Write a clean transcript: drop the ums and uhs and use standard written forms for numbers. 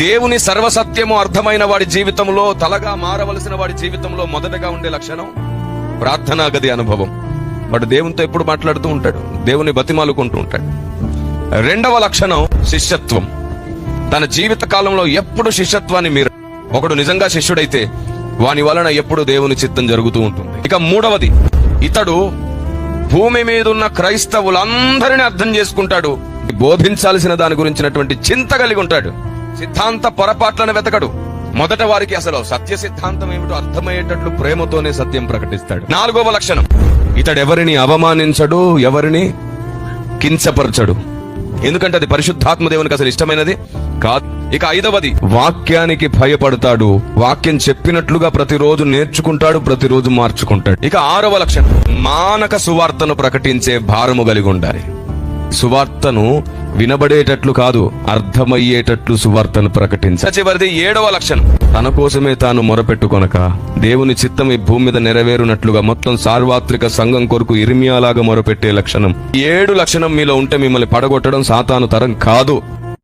దేవుని సర్వసత్యము అర్థమైన వాడి జీవితంలో, తలగా మారవలసిన వాడి జీవితంలో మొదటగా ఉండే లక్షణం ప్రార్థనా గది అనుభవం. వాడు దేవునితో ఎప్పుడు మాట్లాడుతూ ఉంటాడు, దేవుని బతిమాలుకుంటూ ఉంటాడు. రెండవ లక్షణం శిష్యత్వం. తన జీవిత కాలంలో ఎప్పుడు శిష్యత్వాన్ని మీరు, ఒకడు నిజంగా శిష్యుడైతే వాని వలన ఎప్పుడు దేవుని చిత్తం జరుగుతూ ఉంటుంది. ఇక మూడవది, ఇతడు భూమి మీద ఉన్న క్రైస్తవులందరినీ అర్థం చేసుకుంటాడు, బోధించాల్సిన దాని గురించినటువంటి చింత కలిగి ఉంటాడు. సిద్ధాంత పొరపాట్లను వెతకడు. మొదట వారికి అసలు సత్య సిద్ధాంతం ఏమిటో అర్థమయ్యేటట్లు ప్రేమతోనే సత్యం ప్రకటిస్తాడు. నాలుగవ లక్షణం, ఇతడు ఎవరిని అవమానించడు, ఎవరిని కించపరచడు. ఎందుకంటే అది పరిశుద్ధాత్మ దేవునికి అసలు ఇష్టమైనది కాదు. ఇక ఐదవది, వాక్యానికి భయపడతాడు. వాక్యం చెప్పినట్లుగా ప్రతిరోజు నేర్చుకుంటాడు, ప్రతిరోజు మార్చుకుంటాడు. ఇక ఆరవ లక్షణం, మానక సువార్తను ప్రకటించే భారము కలిగి ఉండాలి. సువార్తను వినబడేటట్లు కాదు, అర్థమయ్యేటట్లు సువార్తను ప్రకటించాలి. చివరిది ఏడవ లక్షణం, తన కోసమే తాను మొరపెట్టుకొనక దేవుని చిత్తం ఈ భూమి మీద నెరవేరునట్లుగా మొత్తం సార్వత్రిక సంఘం కొరకు ఇర్మియాలాగా మొరపెట్టే లక్షణం. 7 లక్షణం మీలో ఉంటే మిమ్మల్ని పడగొట్టడం సాతాను తరం కాదు.